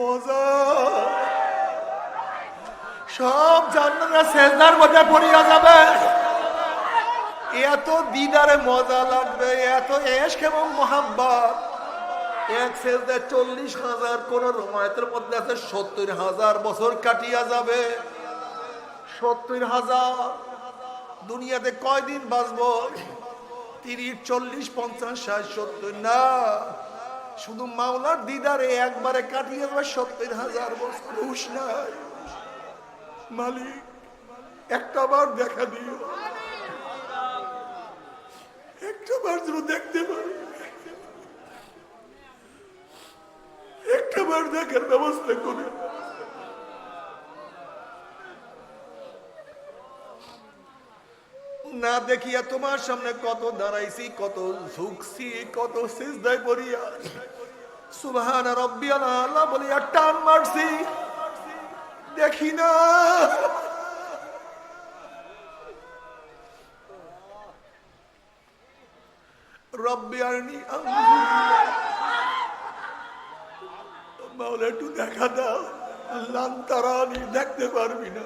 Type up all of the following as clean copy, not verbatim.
মজা, সব জান্নাতের সেজদার মধ্যে পড়িয়া যাবে। এত দিদারে মজা লাগবে, এত ইশক এবং মোহাব্বত। এক সেজদায় 40,000, কোন রওয়ায়াতের মধ্যে আছে 70,000 বছর কাটিয়া যাবে। 70,000। দুনিয়াতে কয়দিন বাঁচবো? 30, 40, 50, 60, 70 না, শুধু মাওলার দিদারে একবারে কাটিয়ে যাবে 70,000 বছর। হুশ নাই। মালিক একটা বার দেখা দিও, একটা বার যেন দেখতে পারি, একটা বার দেখার ব্যবস্থা করে। না দেখিয়া তোমার সামনে কত দাঁড়াইছি, কত ঝুঁকছি, কত সিজদায় পড়িয়া সুবহান রাব্বিয়াল আলা বলিয়া টান মারছি, দেখি না। রব্বি আরনি মাওলা একটু দেখা দাও, লান তারানি, দেখতে পারবি না।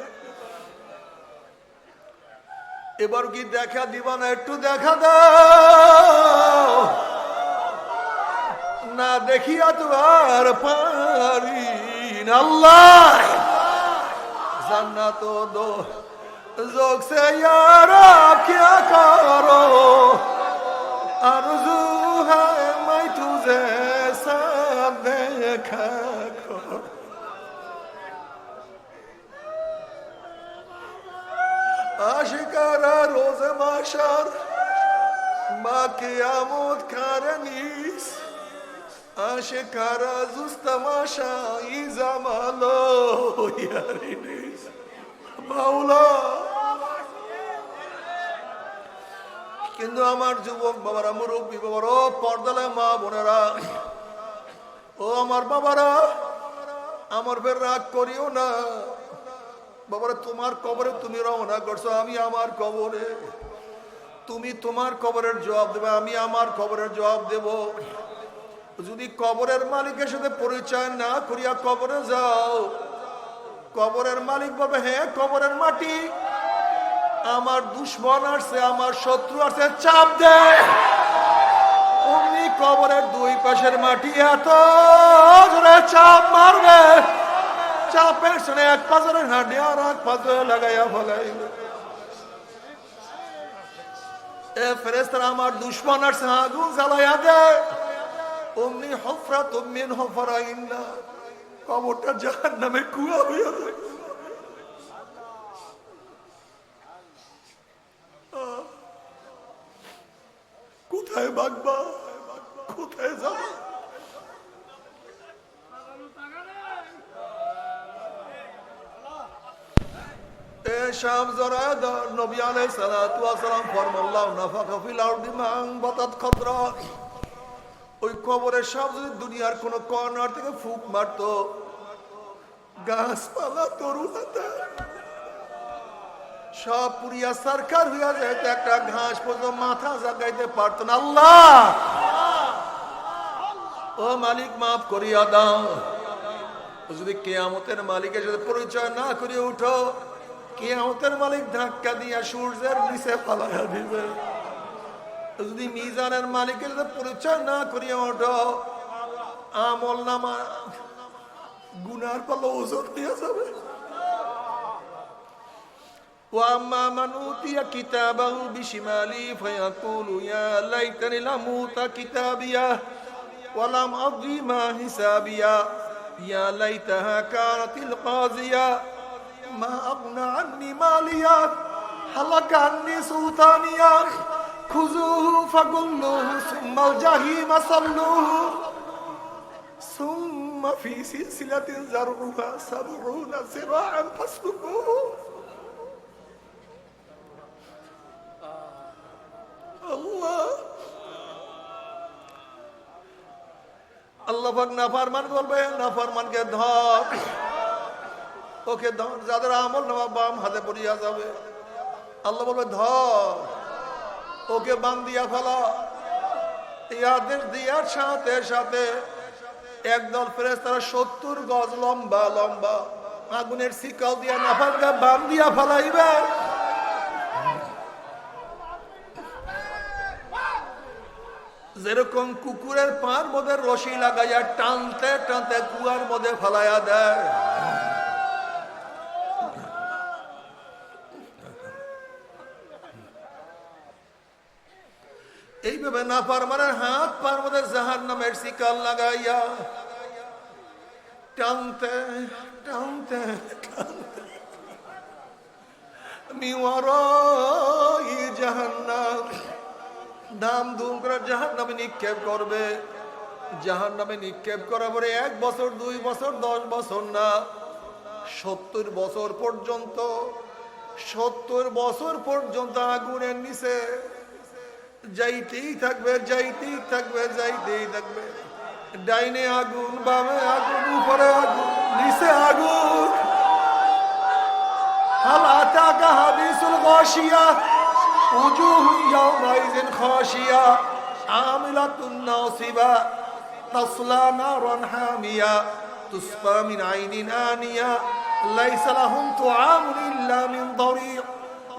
এবার কি দেখা দিবা না? একটু দেখা দাও। না দেখিয়া তো আর পারি না। আল্লাহ জান্নাত দো जोग से यार आप क्या करो, आरज़ू है मैं तुझे सब देखा करो। आशिकारा रोज़ माशर बाक़ियामत कारनीस, आशिकारा जुस्तमाशा इज़ामालो यारिनीस। মাওলা কিন্তু আমার যুবক বাবারা, মুরব্বী বাবারা, ও পর্দালে মা বোনেরা, ও আমার বাবারা, আমার ফের রাগ করিও না। বাবারা তোমার কবরে তুমি রওনা করছো, আমি আমার কবরে। তুমি তোমার কবরের জবাব দেবে, আমি আমার কবরের জবাব দেব। যদি কবরের মালিকের সাথে পরিচয় না করিয়া কবরে যাও, কবরের মালিক বলবে, হ্যাঁ কবরের মাটি, আমার দুশ্মন আসছে, আমার শত্রু আসছে, চাপ দে। অমনি কবরের দুই পাশের মাটি এত জোরে চাপ মারবে, চাপের সঙ্গে এক পাথরের হাঁটি আর এক পাথরে লাগাইয়া ফেলাইবে। এ ফেরেশতারা, আমার দুশ্মন আসছে, আগুন জ্বালাইয়া দে। অমনি হুফরাতুম মিন হুফরাইন নার, কবরটা জাহান্নামের কুয়া হইয়া যায়। কোথায় ভাগবা, কোথায় যাবা? এ শাম জরাদা নবী আলাইহিস সালাতু ওয়াস সালাম ফরমাল্লাহু নাফাকা ফিল আরদি মান বাতাত খাদরা। ওই কবরের সব যদি দুনিয়ার কোন কর্নার থেকে ফুক মারতো, গাছপালা তরুলতা সব পুরিয়া সরকার হইয়া যায়, একটা ঘাস পর্যন্ত মাথা জাগাইতে পারত না। আল্লাহ ও মালিক মাফ করিয়া দাও। যদি কিয়ামতের মালিকের সাথে পরিচয় না করিয়া উঠো, কিয়ামতের মালিক ধাক্কা দিয়া সূর্যের নিচে ফালাইয়া দিবে। যদি মিজানের মালিকের সাথে পরিচয় না করিয়া ওঠো, আমল নামা গুনার পাল্লা ওজন হইয়া যাবে। وأما من أوتي كتابه بشماله فيقول يا ليتني لم أوت كتابيه ولم أدر ما حسابيه يا ليتها كانت القاضية ما أغنى عني ماليه هلك عني سلطانيه خذوه فغلوه ثم الجحيم صلوه ثم في سلسلة ذرعها 70 ذراعا فاسلكوه। আল্লাহ পাক নাফরমান বলবে, নাফরমানকে ধর, ওকে ধর, যাদের আমল নামা বাম হাতে পড়িয়া যাবে। আল্লাহ বলবে ধর, ওকে বাম দিয়া ফেলা। এই আদেশ দেওয়ার সাথে সাথে একদল ফেরেশতারা 70 গজ লম্বা লম্বা আগুনের শিকল দিয়া নাফাঙ্গা বাম দিয়া ফালাইবে। যেরকম কুকুরের পার মধ্যে রশি লাগাইয়া টানতে টানতে কুয়ার মধ্যে ফালাইয়া দেয়, এইভাবে নাফরমানের হাত পার মধ্যে জাহান্নামের শিকল লাগাইয়া টানতে টানতে টানতে মিওয়ারাই জাহান্নাম দাম দুম করে জাহান্নামে নিক্ষেপ করবে। জাহান্নামে নিক্ষেপ করার পরে 1 বছর 2 বছর 10 বছর না, 70 বছর পর্যন্ত 70 বছর পর্যন্ত আগুনের নিচে যাইতেই থাকবে, যাইতেই থাকবে, যাইতেই থাকবে। ডাইনে আগুন, বামে আগুন, উপরে আগুন, নিচে আগুন। হাল আতাকা হাদিসুল গাশিয়া উজুহু ইয়াওমাইযিন খাশিয়া আমিলাতুন নাসিবা তাসলা নারান হামিয়া তুসফা মিন আইনিন আনিয়া লাইসা লাহুম তুআমুন ইল্লা মিন দারি'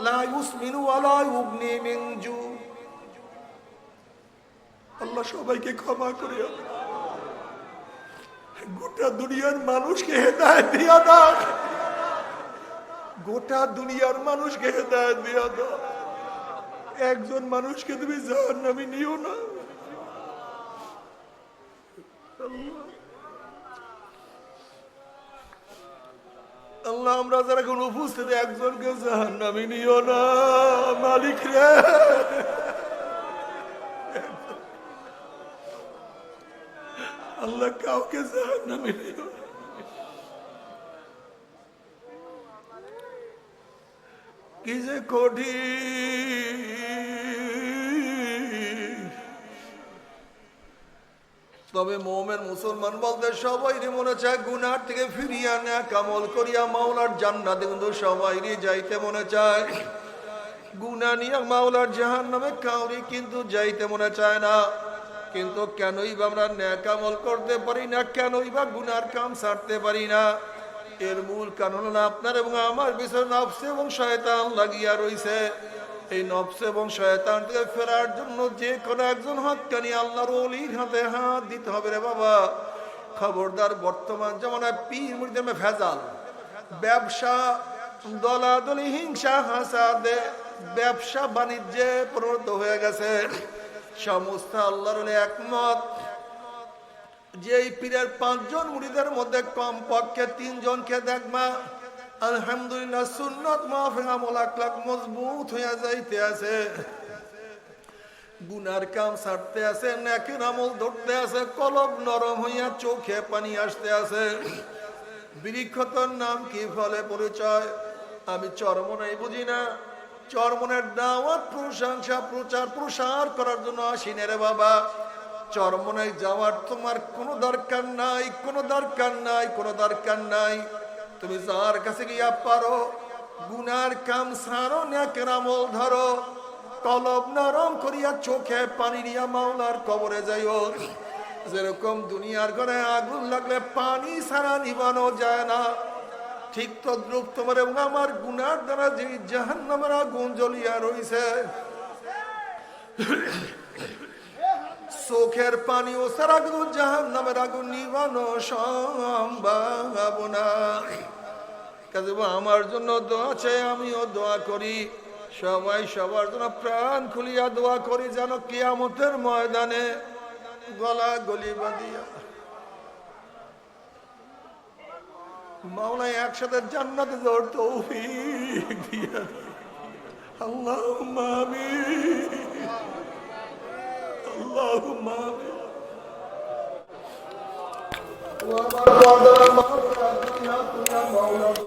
লা ইউসমিনু ওয়া লা ইউগনি মিন জু। আল্লাহ সবাইকে ক্ষমা করে গোটা দুনিয়ার মানুষকে হেদায়েত দিয়া দাও, গোটা দুনিয়ার মানুষকে হেদায়েত দিয়া দাও। একজন মানুষকে তুমি জাহান্নামে নিও না। আল্লাহ আমরা যারা কোন উপস্থিত একজনকে জাহান্নামে নিও না মালিক রে। আল্লাহ কাউকে জাহান্নামে নিও না। কি যে কঠিন। তবে মুমিন মুসলমান বলতে সবাইরই মনে চায় গুনার থেকে ফিরিয়া নেক আমল করিয়া মাওলার জান্নাতে, কিন্তু সবাইরই যাইতে মনে চায়। গুনাহ নিয়ে মাওলার জাহান্নামে কাউরি কিন্তু যাইতে মনে চায় না। কিন্তু কেনই বা আমরা নেক আমল করতে পারি না, কেনই বা গুনার কাম ছাড়তে পারি না? এর মূল কারণ হলো আপনার এবং আমার পিছনে নফস এবং শয়তান লাগিয়া রইছে। এই নফস এবং শয়তান থেকে ফেরার জন্য যে কোনো একজন হক্কানি আল্লাহর ওলির হাতে হাত দিতে হবে রে বাবা। খবরদার, বর্তমান জামানায় পীর মুরিদের ভেজাল, ব্যবসা, দলাদলি, হিংসা, হাসাদে ব্যবসা বাণিজ্যে পরিণত হয়ে গেছে। সমস্ত আল্লাহর ওলি একমত যে এই পীরের 5 জন মুরিদের মধ্যে কমপক্ষে 3 জনকে দেখবা আলহামদুলিল্লাহ সুন্নাত মাফিক আমল আখলাক মজবুত হইয়া যাইতে আছে, গুনার কাম ছাড়তে আছে, নেকের আমল ধরতে আছে, কলব নরম হইয়া চোখে পানি আসতে আছে। বৃক্ষতর নাম কি, ফলে পরিচয়। আমি চরমনাই বুঝি না, চরমনের দাওয়াত, প্রশংসা, প্রচার প্রসার করার জন্য আসিনে রে বাবা। চরমনায় যাওয়ার তোমার কোনো দরকার নাই, কোনো দরকার নাই, কোনো দরকার নাই। তুমি যার কাছে গিয়া পারো গুনার কাম ছাড়ো, নেকের আমল ধরো, কলব নরম করিয়া চোখে পানি নিয়া মাওলার কবরে যাইও। যেরকম দুনিয়ার ঘরে আগুন লাগলে পানি ছাড়া নিবানো যায় না, ঠিক তদ্রূপ তোমার এবং আমার গুনার দ্বারা যে জাহান্নামের আগুন জ্বলিয়া রইছে, চোখের পানি ও সারা কিন্তু জাহান্নামের আগুন নিবানো সম্ভব না। কাজে আমার জন্য দোয়া চাই, আমিও দোয়া করি, সবাই সবার জন্য প্রাণ খুলিয়া দোয়া করি, যেন কিয়ামতের ময়দানে গলা গলি বাঁধিয়া মাওলা একসাথে জান্নাতে যাওয়ার তৌফিক দিয়া। আল্লাহুম্মা আমিন, আল্লাহুম্মা আমিন।